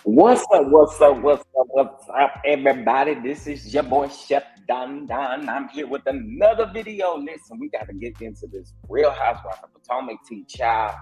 What's up? What's up? What's up? What's up, everybody? This is your boy Chef Don Don. I'm here with another video. Listen, we got to get into this Real Housewives of Potomac tea, child.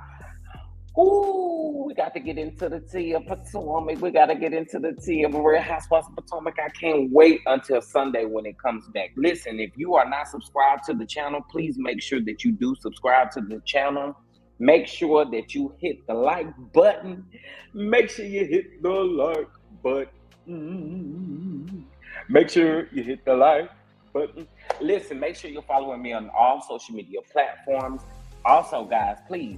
Ooh, we got to get into the tea of Potomac. We got to get into the tea of Real Housewives of Potomac. I can't wait until Sunday when it comes back. Listen, if you are not subscribed to the channel, please make sure that you do subscribe to the channel. Make sure that you hit the like button. Make sure you hit the like button. Make sure you hit the like button. Listen, make sure you're following me on all social media platforms. Also, guys, please,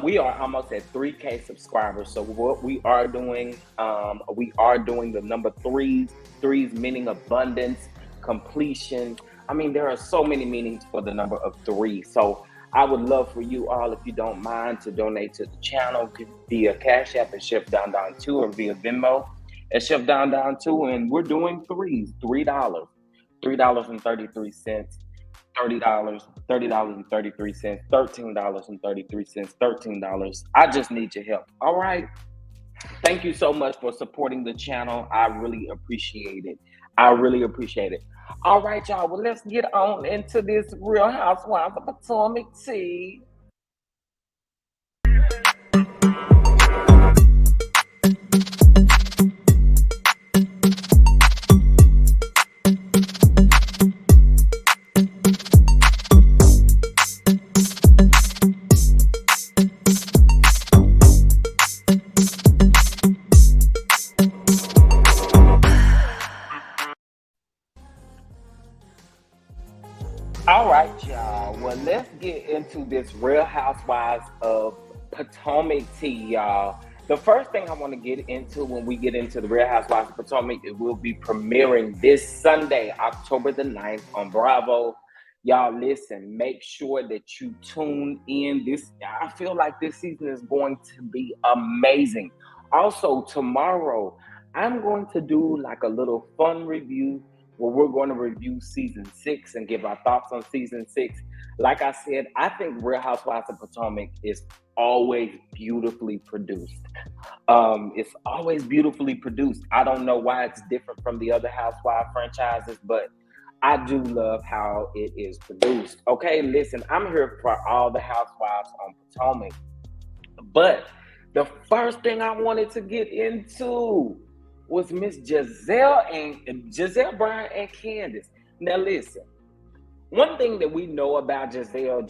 we are almost at 3K subscribers. So what we are doing the number threes meaning abundance, completion. I mean, there are so many meanings for the number of three. So I would love for you all, if you don't mind, to donate to the channel via Cash App at Chef Don Don 2 or via Venmo at Chef Don Don 2. And we're doing threes, $3, $3.33. $30, $30.33, $13.33, $13. I just need your help. All right. Thank you so much for supporting the channel. I really appreciate it. I really appreciate it. All right, y'all. Well, let's get on into this Real Housewives of Potomac tea. All right, y'all. Well, let's get into this Real Housewives of Potomac tea, y'all. The first thing I want to get into when we get into the Real Housewives of Potomac, it will be premiering this Sunday, October the 9th on Bravo. Y'all, listen, make sure that you tune in. I feel like this season is going to be amazing. Also, tomorrow, I'm going to do like a little fun review where we're going to review season 6 and give our thoughts on season 6. Like I said, I think Real Housewives of Potomac is always beautifully produced. It's always beautifully produced. I don't know why it's different from the other Housewives franchises, but I do love how it is produced. Okay, listen, I'm here for all the Housewives on Potomac, but the first thing I wanted to get into was Miss Gizelle Bryant and Candiace. Now listen, one thing that we know about Giselle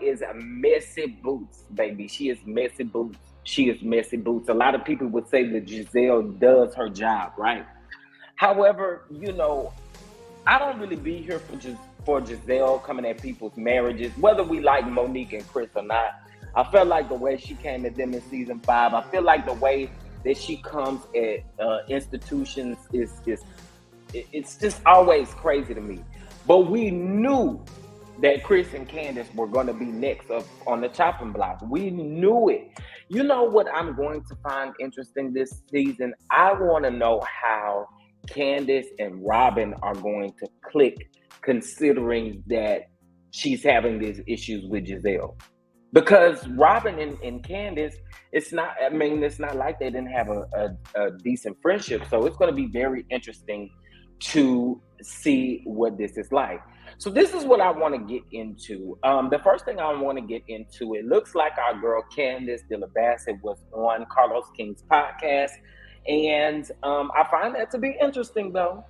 is a messy boots, baby. She is messy boots. She is messy boots. A lot of people would say that Giselle does her job, right? However, I don't really be here for Giselle coming at people's marriages, whether we like Monique and Chris or not. I felt like the way she came at them in season 5. I feel like the way that she comes at institutions is it's just always crazy to me. But we knew that Chris and Candace were going to be next up on the chopping block. We knew it. You know what I'm going to find interesting this season? I want to know how Candace and Robin are going to click, considering that she's having these issues with Giselle. Because Robin and Candace, it's not like they didn't have a decent friendship. So it's going to be very interesting to see what this is like. So this is what I want to get into. The first thing I want to get into, it looks like our girl Candiace Dillard-Basset was on Carlos King's podcast. And I find that to be interesting, though.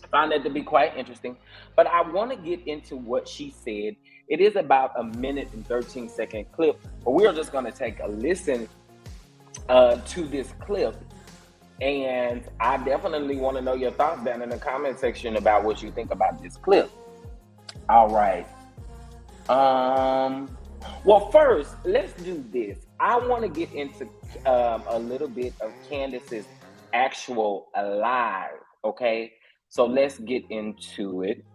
I find that to be quite interesting. But I want to get into what she said. It is about a minute and 13-second clip, but we are just going to take a listen to this clip. And I definitely want to know your thoughts down in the comment section about what you think about this clip. All right. Well, first, let's do this. I want to get into a little bit of Candace's actual live, okay? So let's get into it.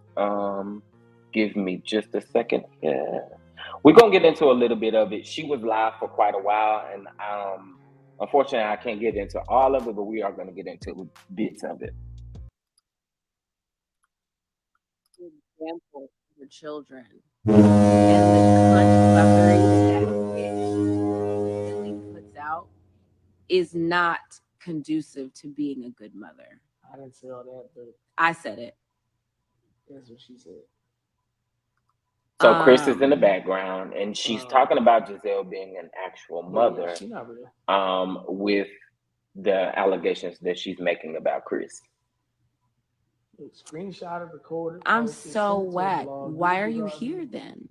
Give me just a second. Yeah. We're going to get into a little bit of it. She was live for quite a while, and unfortunately, I can't get into all of it, but we are going to get into bits of it. Example for children. And the country buffering that Billy puts out is not conducive to being a good mother. I didn't say all that, but I said it. that's what she said. So Chris is in the Um, background, and she's talking about Giselle being an actual But yeah, mother, she not real. with the allegations that she's making about Chris. Screenshot it, recorded. I'm posted, so sent it to a whack. blog, Why do are the you blog. here then?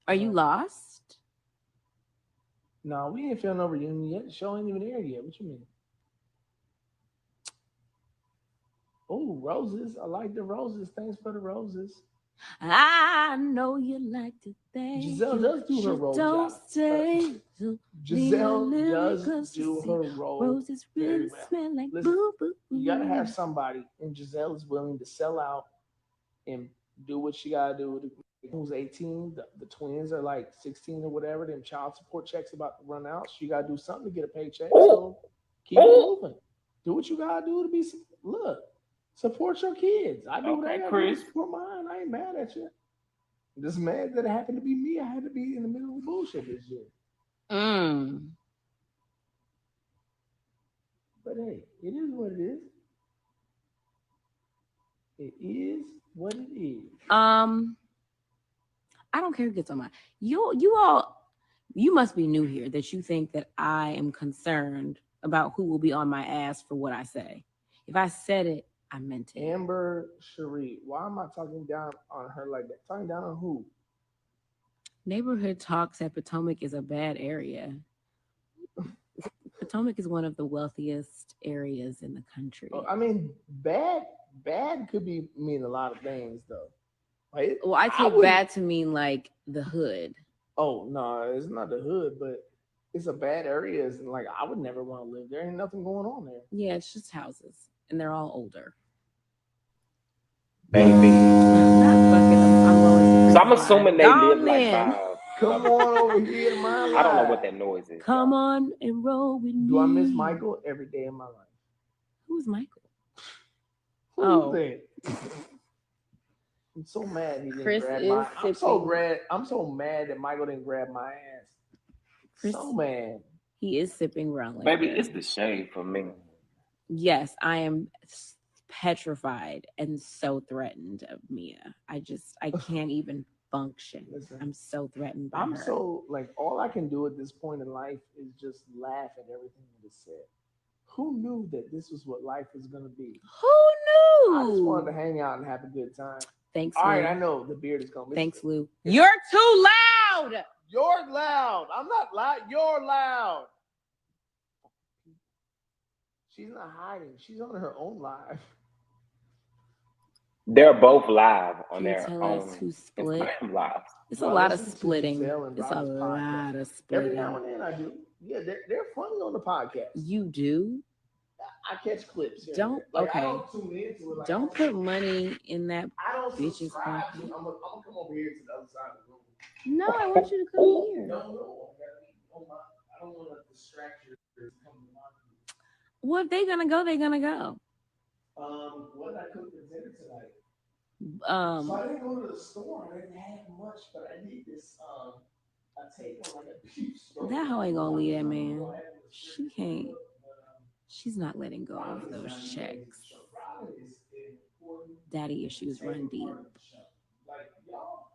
Are you lost? No, we ain't filmed no reunion yet. The show ain't even aired yet. What you mean? Oh, roses. I like the roses. Thanks for the roses. I know you like to thank Giselle you. does do her She role don't job. stay. So Giselle lean a little does closer, do see her role roses very really well. smell like Listen, boo boo. you gotta have somebody, and Giselle is willing to sell out and do what she gotta do. Who's 18? The twins are like 16 or whatever. Them child support checks about to run out. So you gotta do something to get a paycheck. Oh, So keep it oh, moving. Do what you gotta do to be. Look, support your kids. I do what I okay, gotta do to Chris. support mine. I ain't mad at you. I'm just mad that it happened to be me. I had to be in the middle of the bullshit this year. Mm. But hey, it is what it is. It is what it is. I don't care who gets on my you all you must be new here that you think that I am concerned about who will be on my ass for what I say. If I said it, I meant it. Amber Cherie, why am I talking down on her like that? Talking down on who? Neighborhood talks at Potomac is a bad area. Potomac is one of the wealthiest areas in the country. I mean, bad could be mean a lot of things though. Like, Well, I take wouldn't. bad to mean like the hood. Oh no, it's not the hood, but it's a bad area. And like, I would never want to live there. Ain't nothing going on there. Yeah, it's just houses, and they're all older. Baby. Not fucking. I'm going to So I'm Chris' live. assuming they live Gone like then. by. Come on over here to my I don't know life. what that noise is, Come y'all. on and roll with me. Do I miss Michael every day of my life? Who's Michael? Who Oh. you think? I'm so mad he didn't Chris grab is my. sipping. I'm so mad that Michael didn't grab my ass. Chris, So mad. he is sipping brown Baby, liquor. it's the shade for me. Yes, I am petrified and so threatened of Mia. I can't even function. Listen, I'm so threatened by I'm her. so like all I can do at this point in life is just laugh at everything that is said. Who knew that this was what life was gonna be? Who I just wanted to knew? hang out and have a good time. Thanks, All right, Lou. I know the beard is gonna listen. Thanks, Lou. You're too loud. You're loud. I'm not loud. You're loud. She's not hiding. She's on her own live. They're both live on Can you their tell us own who split? Instagram lives. It's Do a I lot of listen to splitting. Giselle and It's a Robin's podcast? lot of Every now splitting. and then I do. Yeah, they're funny on the podcast. You do? I catch clips. Here Don't like, okay. I don't tune into it. Like, Don't put money in that I don't bitch's subscribe pocket. to. I'm gonna come over here to the other side of the room. No, I want you to come here. No. I don't want to distract you. Come to my Well, if they're gonna go, they're gonna go. What did I cook for dinner tonight? So Um, I didn't go to the store. I didn't have much, but I need this a take on like a beef stroganoff. that hoe ain't gonna leave that man. She can't. She's not letting go of those checks. Daddy issues run deep. Like y'all.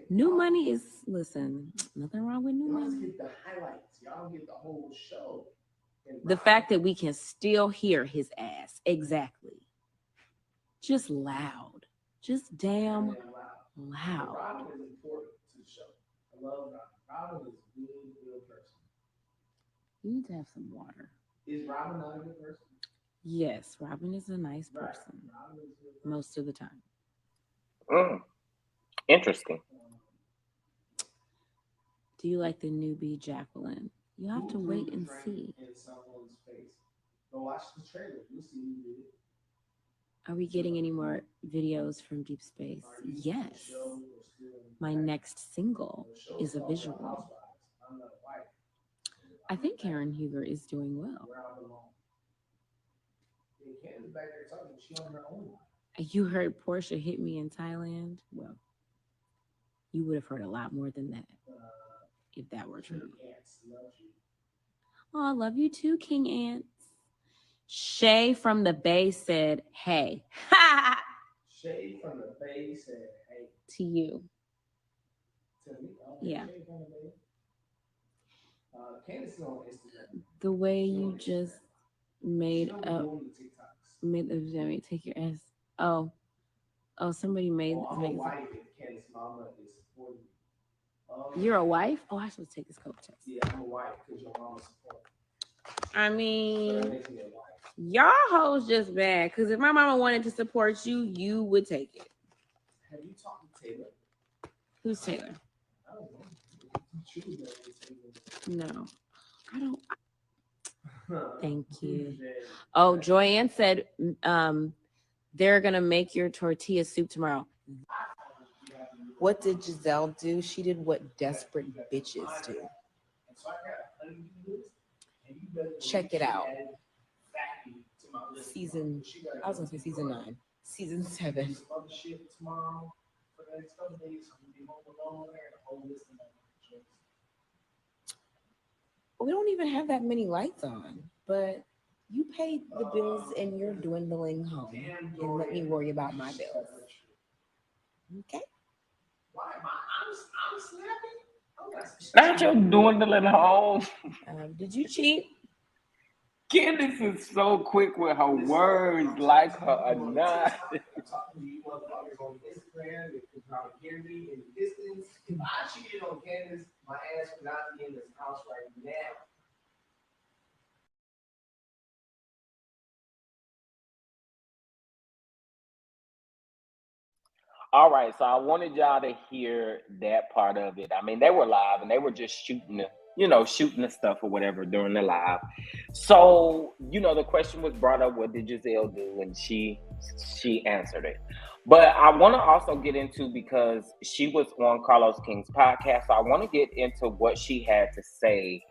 New money is listen. Nothing wrong with new Y'all money. get the highlights. Y'all get the whole show. The fact that we can still hear his ass exactly. Just loud. Just damn loud. Robin is important to the show. I love Robin. Robin is a good person. You need to have some water. Is Robin not a good person? Yes, Robin is a nice person most of the time. Interesting. Do you like the newbie Jacqueline? You have to wait and see. In someone's face. Go watch the trailer. You'll see who did it. Are we getting any more videos from Deep Space? Yes. My next single is a visual. I think Karen Huger is doing well. You heard Portia hit me in Thailand? Well, you would have heard a lot more than that if that were true. Oh, I love you too, King Ants. Shay from the Bay said, hey. Shay from the Bay said, hey. To you. To me? Yeah. Shay from the Bay. Candiace is on Instagram. The way you just made up. Made the take your ass. Oh, somebody made. I'm a wife and Candiace's mama is supporting me. You're a wife? Oh, I should take this coat test. Yeah, I'm a wife because your mama supports me. I mean, y'all hoes just bad. Because if my mama wanted to support you, you would take it. Have you talked to Taylor? Who's Taylor? I don't know. No, I don't. Thank you. Oh, Joyanne said they're going to make your tortilla soup tomorrow. What did Giselle do? She did what desperate bitches do. Check it out. Season 9. Season 7. We don't even have that many lights on, but you paid the bills and you're dwindling home. And let me worry about my bills. Okay? Why am I'm snapping? Not your dwindling home. Did you cheat? Candiace is so quick with her words, like her or not. I'm talking to you motherfuckers on Instagram. If I'm hearing me in the distance, if I cheated on Candiace, my ass would not be in this house right now. All right, so I wanted y'all to hear that part of it. I mean, they were live and they were just shooting the stuff or whatever during the live. So, the question was brought up, what did Giselle do? And she answered it. But I want to also get into, because she was on Carlos King's podcast, so I want to get into what she had to say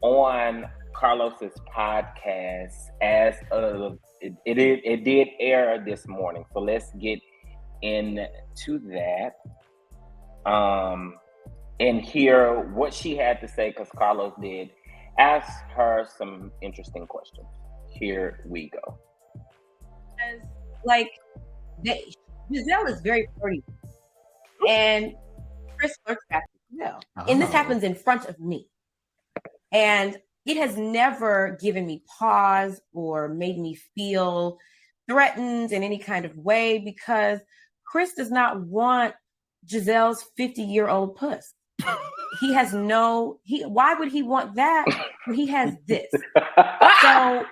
on Carlos's podcast as of it did air this morning. So let's get into that and hear what she had to say, because Carlos did ask her some interesting questions. Here we go. Giselle is very flirty, and Chris flirts back with Giselle. And this happens in front of me, and it has never given me pause or made me feel threatened in any kind of way, because Chris does not want Giselle's 50-year-old puss. He has why would he want that when he has this? So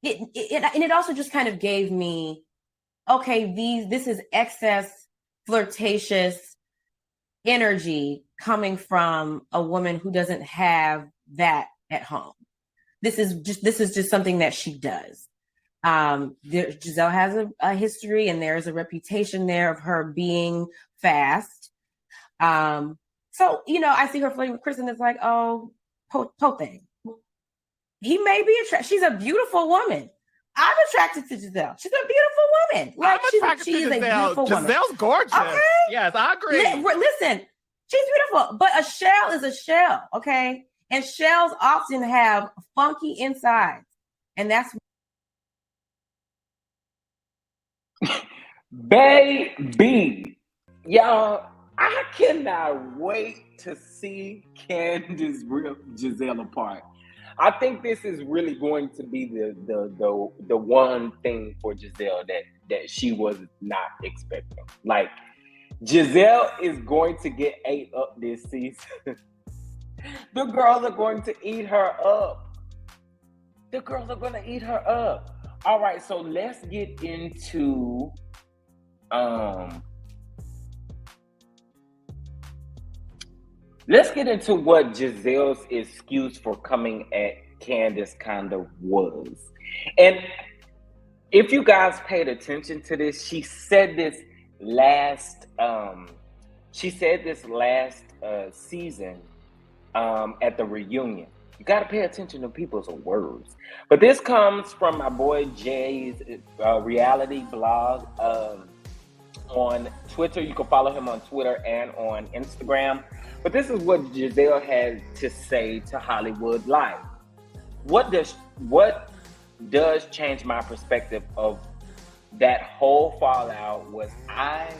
it also just kind of gave me, okay, this is excess flirtatious energy coming from a woman who doesn't have that at home. This is just something that she does. Giselle has a history, and there's a reputation there of her being fast. So, I see her flirting with Chris, and it's like, oh, po thing. He may be attracted. She's a beautiful woman. I'm attracted to Giselle. She's a beautiful woman. Like, she is a beautiful woman. Giselle's gorgeous. Okay? Yes, I agree. Listen, she's beautiful, but a shell is a shell, okay? And shells often have funky insides, and that's Baby, y'all, I cannot wait to see Candiace rip Giselle apart. I think this is really going to be the one thing for Giselle that she was not expecting. Like, Giselle is going to get ate up this season. The girls are going to eat her up. The girls are going to eat her up. All right, so let's get into what Giselle's excuse for coming at Candiace kind of was. And if you guys paid attention to this, she said this last season at the reunion. You got to pay attention to people's words. But this comes from my boy Jay's reality blog on Twitter. You can follow him on Twitter and on Instagram. But this is what Giselle had to say to Hollywood Life. what does change my perspective of that whole fallout was I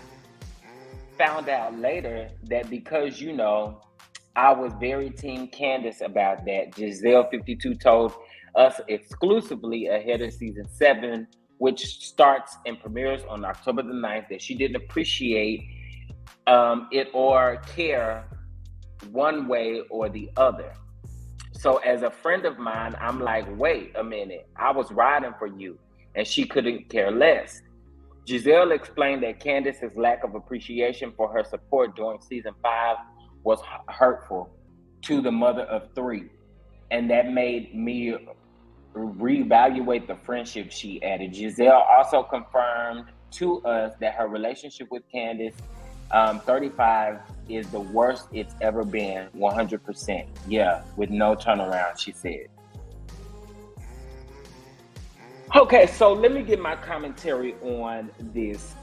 found out later that because, you know, I was very team Candace about that. Giselle 52 told us exclusively ahead of season 7, which starts and premieres on October the 9th, that she didn't appreciate it or care one way or the other. So as a friend of mine, I'm like, wait a minute, I was riding for you, and she couldn't care less. Giselle explained that Candace's lack of appreciation for her support during season 5 was hurtful to the mother of 3, and that made me reevaluate the friendship, she added. Giselle also confirmed to us that her relationship with Candace 35 is the worst it's ever been, 100%. Yeah, with no turnaround, she said. Okay, so let me get my commentary on this.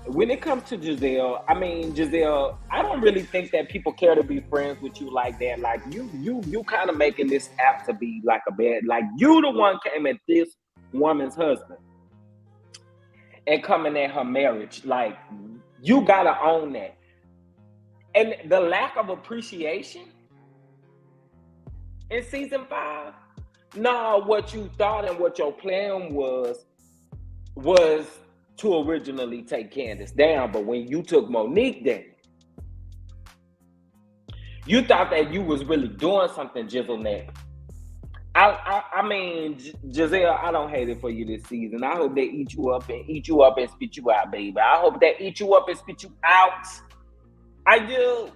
When it comes to Giselle, I mean, Giselle, I don't really think that people care to be friends with you like that. Like you kind of making this app to be like a bad, like you the one came at this woman's husband and coming at her marriage. Like you gotta own that. And the lack of appreciation in season 5. No, what you thought and what your plan was to originally take Candace down, but when you took Monique down, you thought that you was really doing something, Giselle neck. I mean, Giselle, I don't hate it for you this season. I hope they eat you up and spit you out, baby. I hope they eat you up and spit you out. I do.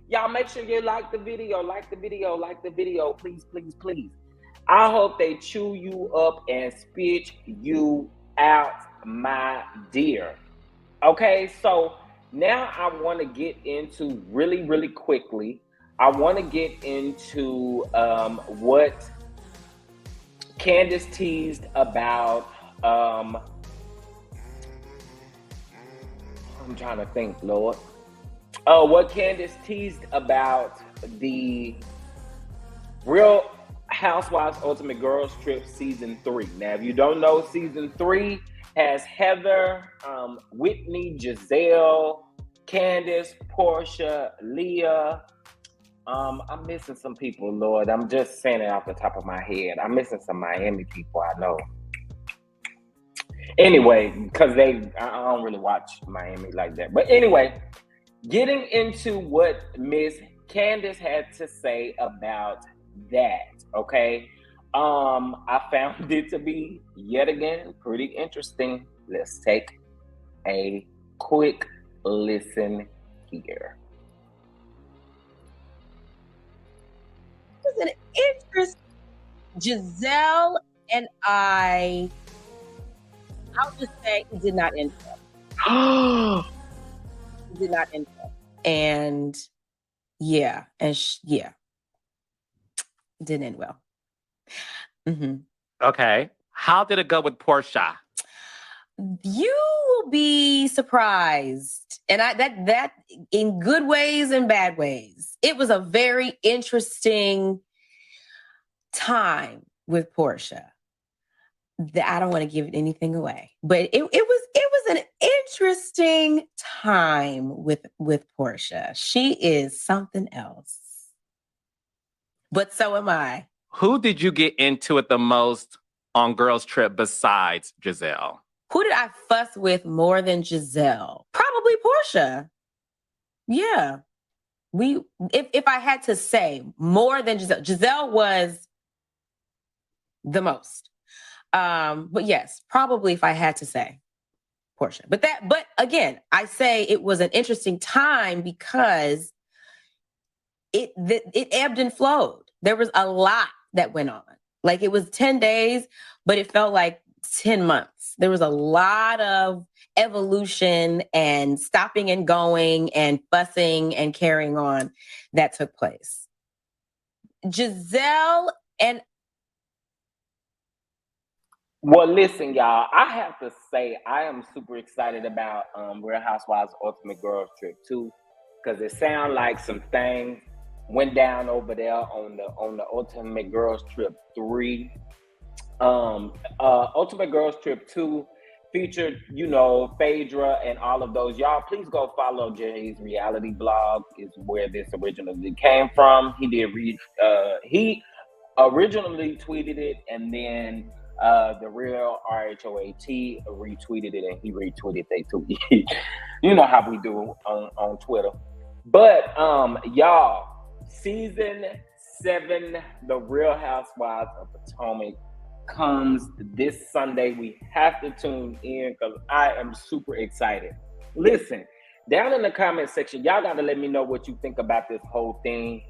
Y'all make sure you like the video, please, please, please. I hope they chew you up and spit you out, my dear. Okay, so now I want to get into really, really quickly. I want to get into what Candace teased about. I'm trying to think, Lord. What Candace teased about the Real Housewives Ultimate Girls Trip season 3. Now, if you don't know, season 3 has Heather, Whitney, Giselle, Candace, Portia, Leah. I'm missing some people, Lord. I'm just saying it off the top of my head. I'm missing some Miami people I know. Anyway, because I don't really watch Miami like that. But anyway, getting into what Miss Candace had to say about that, okay? I found it to be, yet again, pretty interesting. Let's take a quick listen here. It was an interest. Giselle and I'll just say it did not end well. It did not end well. And yeah, yeah. It didn't end well. Mm-hmm. Okay. How did it go with Portia? You will be surprised. And that in good ways and bad ways. It was a very interesting time with Portia. I don't want to give anything away, but it was an interesting time with Portia. She is something else. But so am I. Who did you get into it the most on Girls Trip besides Giselle? Who did I fuss with more than Giselle? Probably Portia. Yeah. If I had to say more than Giselle, Giselle was the most. But yes, probably if I had to say Portia. But again, I say it was an interesting time because it ebbed and flowed. There was a lot that went on. Like it was 10 days, but it felt like 10 months. There was a lot of evolution and stopping and going and fussing and carrying on that took place. Giselle and Well, listen, y'all. I have to say I am super excited about Real Housewives Ultimate Girls Trip too, because it sounds like some things went down over there on the Ultimate Girls Trip 3. Ultimate Girls Trip 2 featured, Phaedra and all of those. Y'all, please go follow Jay's reality blog, is where this originally came from. He originally tweeted it, and then the real RHOAT retweeted it, and he retweeted it too. You know how we do on Twitter. But y'all, season 7, The Real Housewives of Potomac, comes this Sunday. We have to tune in because I am super excited. Listen, down in the comment section, y'all got to let me know what you think about this whole thing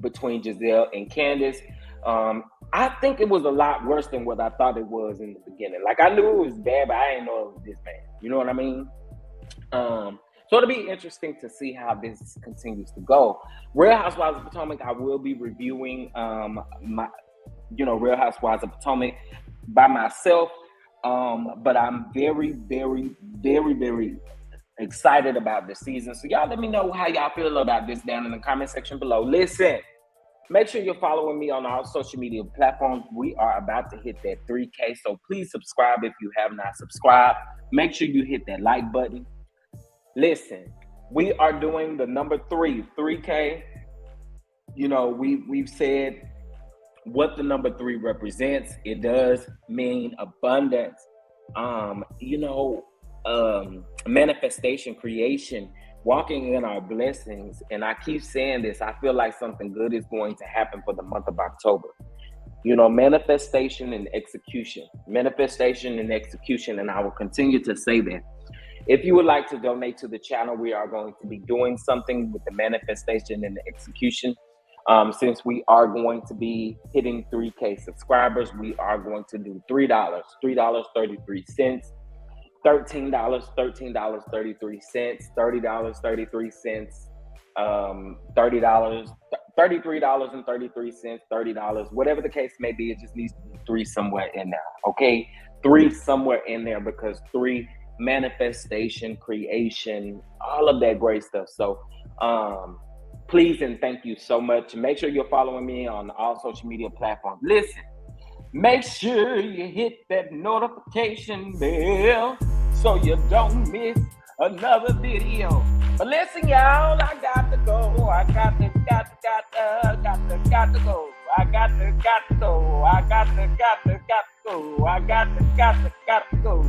between Giselle and Candace. I think it was a lot worse than what I thought it was in the beginning. Like, I knew it was bad, but I didn't know it was this bad. You know what I mean? So it'll be interesting to see how this continues to go. Real Housewives of Potomac, I will be reviewing Real Housewives of Potomac by myself. But I'm very, very, very, very excited about this season. So y'all let me know how y'all feel about this down in the comment section below. Listen, make sure you're following me on all social media platforms. We are about to hit that 3K. So please subscribe if you have not subscribed. Make sure you hit that like button. Listen, we are doing the number 3K. We've said what the number 3 represents. It does mean abundance, manifestation, creation, walking in our blessings. And I keep saying this, I feel like something good is going to happen for the month of October. Manifestation and execution, and I will continue to say that. If you would like to donate to the channel, we are going to be doing something with the manifestation and the execution. Since we are going to be hitting 3K subscribers, we are going to do $3, $3.33, $13, $13.33, $30.33, $30, $33.33, $30, whatever the case may be. It just needs to be 3 somewhere in there, okay? 3 somewhere in there, because 3, manifestation, creation, all of that great stuff. So please and thank you so much. Make sure you're following me on all social media platforms. Listen, make sure you hit that notification bell so you don't miss another video. But listen, y'all, I got to go. I got to go. I got to go. I got to go. I got to go.